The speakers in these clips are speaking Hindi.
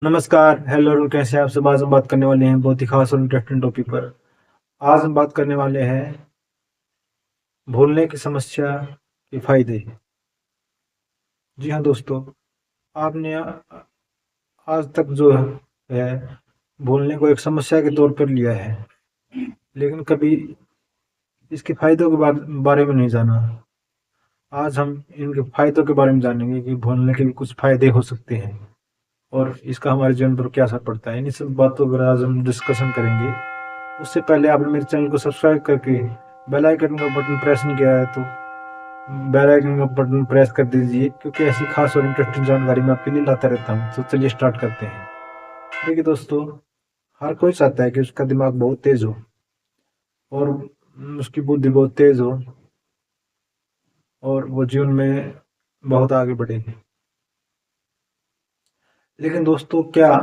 नमस्कार, हेलो और कैसे हैं आप सब। आज हम बात करने वाले हैं बहुत ही खास और इंटरेस्टिंग टॉपिक पर। आज हम बात करने वाले हैं भूलने की समस्या के फायदे। जी हाँ दोस्तों, आपने आज तक जो है भूलने को एक समस्या के तौर पर लिया है, लेकिन कभी इसके फायदों के बारे में नहीं जाना। आज हम इनके फायदों के बारे में जानेंगे कि भूलने के भी कुछ फायदे हो सकते हैं और इसका हमारे जीवन पर क्या असर पड़ता है। इन सब बातों पर आज हम डिस्कशन करेंगे। उससे पहले आपने मेरे चैनल को सब्सक्राइब करके बेल आइकन का बटन प्रेस नहीं किया है तो बेल आइकन का बटन प्रेस कर दीजिए, क्योंकि ऐसी खास और इंटरेस्टिंग जानकारी मैं आपके लिए लाता रहता हूँ। तो चलिए स्टार्ट करते हैं। देखिए दोस्तों, हर कोई चाहता है कि उसका दिमाग बहुत तेज हो और उसकी बुद्धि बहुत तेज हो और वो जीवन में बहुत आगे बढ़े। लेकिन दोस्तों, क्या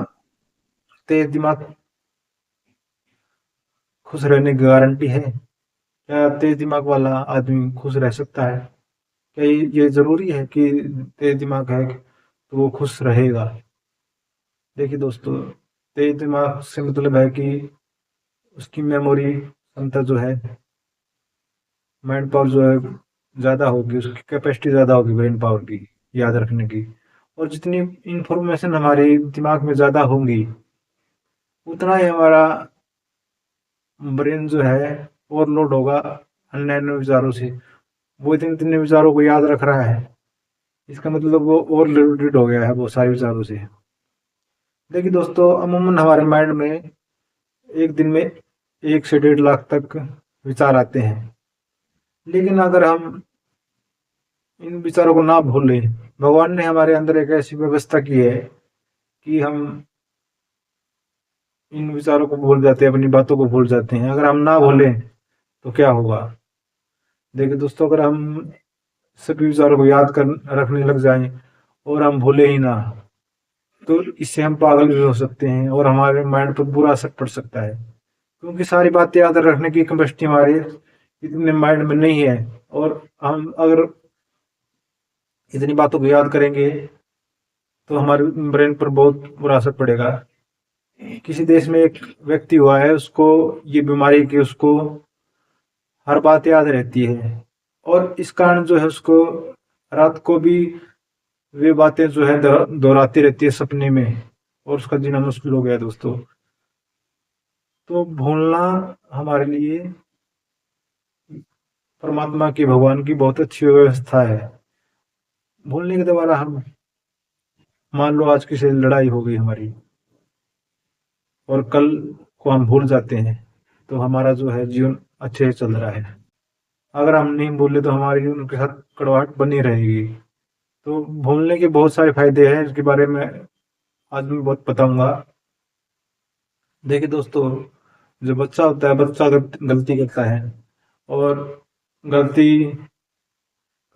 तेज दिमाग खुश रहने की गारंटी है? क्या तेज दिमाग वाला आदमी खुश रह सकता है? क्या ये जरूरी है कि तेज दिमाग है तो वो खुश रहेगा? देखिए दोस्तों, तेज दिमाग से मतलब है कि उसकी मेमोरी क्षमता जो है, माइंड पावर जो है ज़्यादा होगी, उसकी कैपेसिटी ज़्यादा होगी ब्रेन पावर की, याद रखने की। और जितनी इंफॉर्मेशन हमारे दिमाग में ज़्यादा होंगी, उतना ही हमारा ब्रेन जो है ओवरलोड होगा अन्य अन्य विचारों से। वो इतने इतने विचारों को याद रख रहा है, इसका मतलब वो ओवरलोडेड हो गया है वो सारे विचारों से। देखिए दोस्तों, अमूमन हमारे माइंड में एक दिन में 1 से 1.5 लाख तक विचार आते हैं। लेकिन अगर हम इन विचारों को ना भूलें, भगवान ने हमारे अंदर एक ऐसी व्यवस्था की है कि हम इन विचारों को भूल जाते हैं, अपनी बातों को भूल जाते हैं। अगर हम ना भूलें तो क्या होगा? देखिए दोस्तों, अगर हम सभी विचारों को याद कर रखने लग जाएं और हम भूले ही ना, तो इससे हम पागल भी हो सकते हैं और हमारे माइंड पर बुरा असर पड़ सकता है। क्योंकि सारी बातें याद रखने की कैपेसिटी हमारे इतने माइंड में नहीं है। और हम अगर इतनी बातों को याद करेंगे तो हमारे ब्रेन पर बहुत बुरा असर पड़ेगा। किसी देश में एक व्यक्ति हुआ है, उसको ये बीमारी की उसको हर बात याद रहती है और इस कारण जो है उसको रात को भी वे बातें जो है दोहराती रहती है सपने में, और उसका जीना मुश्किल हो गया दोस्तों। तो भूलना हमारे लिए परमात्मा की, भगवान की बहुत अच्छी व्यवस्था है। भूलने के द्वारा हम, मान लो आज किसी से लड़ाई हो गई हमारी और कल को हम भूल जाते हैं, तो हमारा जो है जीवन अच्छे से चल रहा है। अगर हम नहीं भूले तो हमारी उनके साथ कड़वाहट बनी रहेगी। तो भूलने के बहुत सारे फायदे हैं, इसके बारे में आज मैं बहुत बताऊंगा। देखिए दोस्तों, जो बच्चा होता है, बच्चा गलती करता है और गलती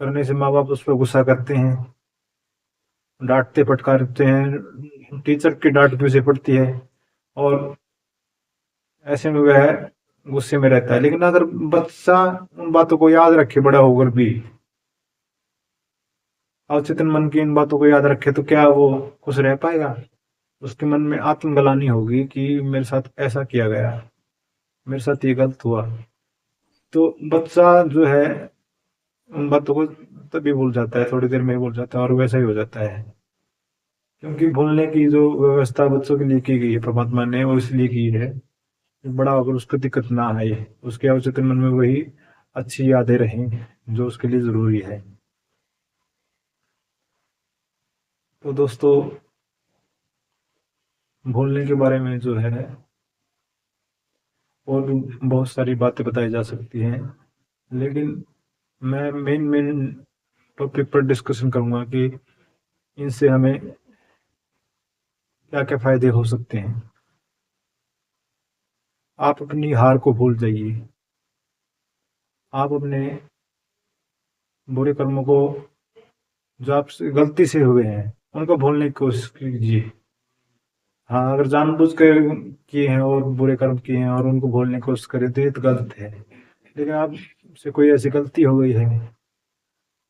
करने से माँ बाप उस पर गुस्सा करते हैं, डांटते फटकारते हैं, टीचर की डांट भी उसे पड़ती है और ऐसे में वह गुस्से में रहता है। लेकिन अगर बच्चा उन बातों को याद रखे बड़ा होकर भी, अवचेतन मन की इन बातों को याद रखे, तो क्या वो खुश रह पाएगा? उसके मन में आत्मग्लानि होगी कि मेरे साथ ऐसा किया गया, मेरे साथ ये गलत हुआ। तो बच्चा जो है उन बातों को तभी भूल जाता है, थोड़ी देर में ही भूल जाता है और वैसा ही हो जाता है। क्योंकि भूलने की जो व्यवस्था बच्चों के लिए की गई है परमात्मा ने, वो इसलिए की है कि बड़ा होकर उसको दिक्कत ना आए, उसके अवचेतन मन में वही अच्छी यादें रहें जो उसके लिए जरूरी है। तो दोस्तों, भूलने के बारे में जो है और भी बहुत सारी बातें बताई जा सकती हैं, लेकिन मैं मेन मेन टॉपिक पर डिस्कशन करूंगा कि इनसे हमें क्या क्या फायदे हो सकते हैं। आप अपनी हार को भूल जाइए। आप अपने बुरे कर्मों को, जो आपसे गलती से हुए हैं, उनको भूलने की कोशिश कीजिए। हाँ, अगर जानबूझ कर किए हैं और बुरे कर्म किए हैं और उनको भूलने की कोशिश करें तो ये तो गलत है। लेकिन आपसे कोई ऐसी गलती हो गई है,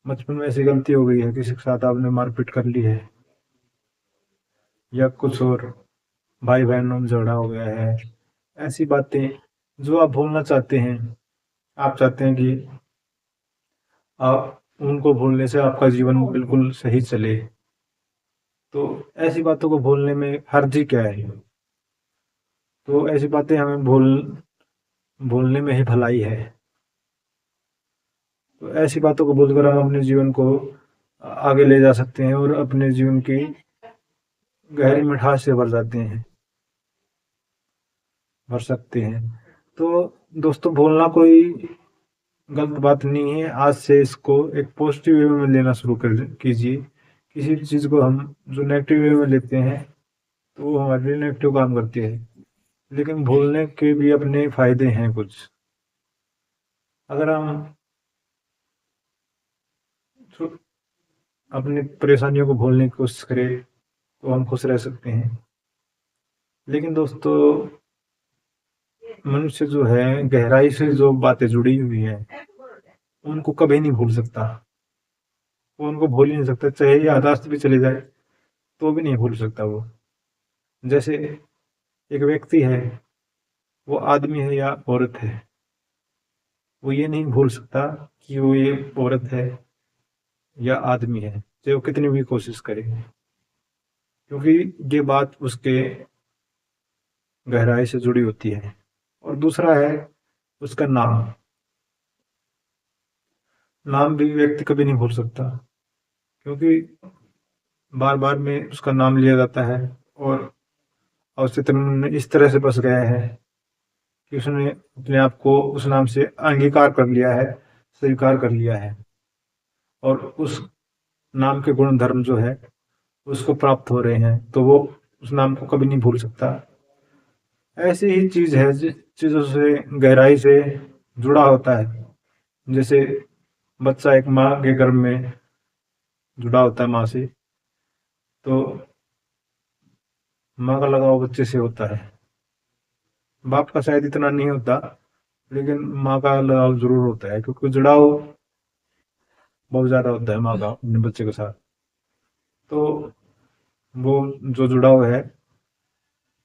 बचपन में ऐसी गलती हो गई है, किसी के साथ आपने मारपीट कर ली है, या कुछ और, भाई बहनों में झगड़ा हो गया है, ऐसी बातें जो आप भूलना चाहते हैं। आप चाहते हैं कि आप उनको भूलने से आपका जीवन बिल्कुल सही चले, तो ऐसी बातों को भूलने में हर्ज ही क्या है। तो ऐसी बातें हमें भूलने में ही भलाई है। तो ऐसी बातों को भूलकर हम अपने जीवन को आगे ले जा सकते हैं और अपने जीवन की गहरी मिठास से भर सकते हैं। तो दोस्तों, भूलना कोई गलत बात नहीं है। आज से इसको एक पॉजिटिव वे में लेना शुरू कर कीजिए। किसी भी चीज़ को हम जो नेगेटिव वे में लेते हैं तो वो हमारे लिए नेगेटिव काम करती है। लेकिन भूलने के भी अपने फायदे हैं कुछ। अगर हम अपनी परेशानियों को भूलने की कोशिश करें तो हम खुश रह सकते हैं। लेकिन दोस्तों, मनुष्य जो है गहराई से जो बातें जुड़ी हुई हैं उनको कभी नहीं भूल सकता। वो उनको भूल ही नहीं सकता, चाहे याददाश्त भी चले जाए तो भी नहीं भूल सकता वो। जैसे एक व्यक्ति है, वो आदमी है या औरत है, वो ये नहीं भूल सकता कि वो ये औरत है या आदमी है, चाहे वो कितनी भी कोशिश करे, क्योंकि ये बात उसके गहराई से जुड़ी होती है। और दूसरा है उसका नाम। नाम भी व्यक्ति कभी नहीं भूल सकता, क्योंकि बार बार में उसका नाम लिया जाता है और अस्तित्व में इस तरह से बस गया है कि उसने अपने आप को उस नाम से अंगीकार कर लिया है, स्वीकार कर लिया है, और उस नाम के गुण धर्म जो है उसको प्राप्त हो रहे हैं, तो वो उस नाम को कभी नहीं भूल सकता। ऐसी ही चीज है जिस चीजों से गहराई से जुड़ा होता है। जैसे बच्चा एक माँ के गर्भ में जुड़ा होता है माँ से, तो माँ का लगाव बच्चे से होता है। बाप का शायद इतना नहीं होता, लेकिन माँ का लगाव जरूर होता है, क्योंकि जुड़ाव बहुत ज्यादा होता है माँ का अपने बच्चे के साथ। तो वो जो जुड़ाव है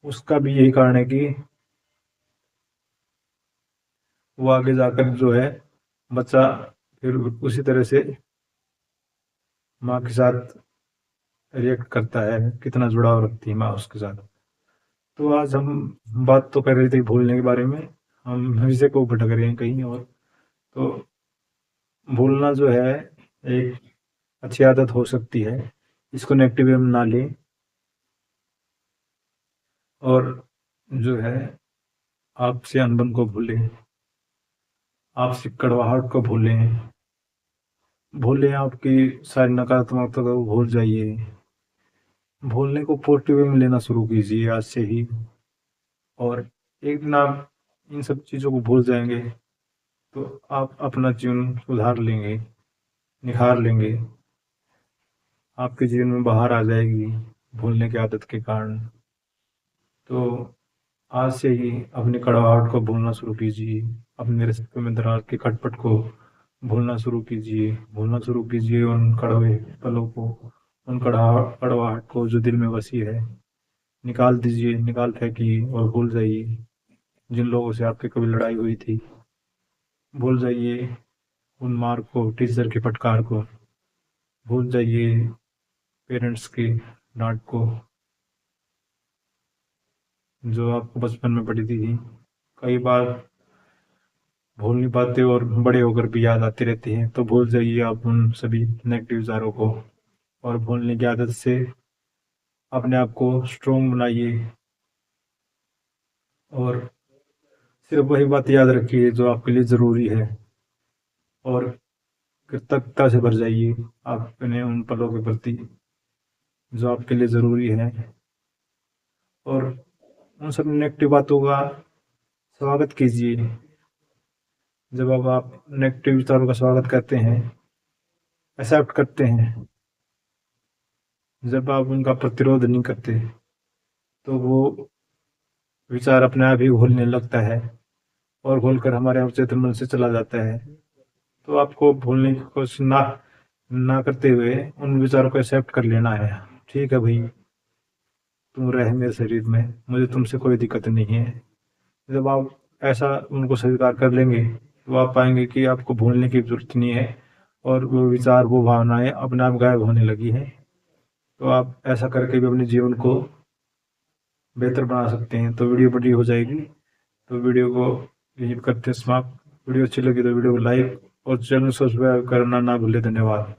उसका भी यही कारण है कि वो आगे जाकर जो है बच्चा फिर उसी तरह से माँ के साथ रिएक्ट करता है, कितना जुड़ाव रखती है माँ उसके साथ। तो आज हम बात तो कर रहे थे भूलने के बारे में, हम विषय को भटक रहे हैं कहीं और। तो भूलना जो है एक अच्छी आदत हो सकती है, इसको नेगेटिव वे में ना लें। और जो है आपसे अनबन को भूलें, आपसे कड़वाहट को भूलें, भूलें आपकी सारी नकारात्मकता को भूल जाइए। भूलने को पॉजिटिव वे में लेना शुरू कीजिए आज से ही। और एक दिन आप इन सब चीज़ों को भूल जाएंगे तो आप अपना जीवन सुधार लेंगे, निखार लेंगे। आपके जीवन में बाहर आ जाएगी भूलने की आदत के कारण। तो आज से ही अपनी कड़वाहट को भूलना शुरू कीजिए, अपने रिश्ते में दरार के खटपट को भूलना शुरू कीजिए उन कड़वे पलों को, उन कड़वाहट को जो दिल में बसी है। निकाल दीजिए, निकाल फेंकिए और भूल जाइए जिन लोगों से आपकी कभी लड़ाई हुई थी। भूल जाइए उन मार को, टीचर की फटकार को। भूल जाइए पेरेंट्स की डांट को जो आपको बचपन में पड़ी थी। कई बार भूल नहीं पाते और बड़े होकर भी याद आती रहती हैं। तो भूल जाइए आप उन सभी नेगेटिव विचारों को और भूलने की आदत से अपने आप को स्ट्रोंग बनाइए। और सिर्फ वही बात याद रखिए जो आपके लिए ज़रूरी है, और कृतज्ञता से भर जाइए अपने उन पलों के प्रति जो आपके लिए ज़रूरी है। और उन सब नेगेटिव बातों का स्वागत कीजिए। जब अब आप नेगेटिव विचारों का स्वागत करते हैं, एक्सेप्ट करते हैं, जब आप उनका प्रतिरोध नहीं करते, तो वो विचार अपने आप ही घुलने लगता है और घुलकर हमारे अवचेतन मन से चला जाता है। तो आपको भूलने की कोशिश ना करते हुए उन विचारों को एक्सेप्ट कर लेना है। ठीक है भाई, तुम रहे मेरे शरीर में, मुझे तुमसे कोई दिक्कत नहीं है। जब आप ऐसा उनको स्वीकार कर लेंगे तो आप पाएंगे कि आपको भूलने की जरूरत नहीं है और वो विचार, वो भावनाएं अपने आप गायब होने लगी हैं। तो आप ऐसा करके भी अपने जीवन को बेहतर बना सकते हैं। तो वीडियो बड़ी हो जाएगी, तो वीडियो को यही करते हैं समाप्त। वीडियो अच्छी लगी तो वीडियो को लाइक और चैनल सब्सक्राइब करना ना भूलें। धन्यवाद।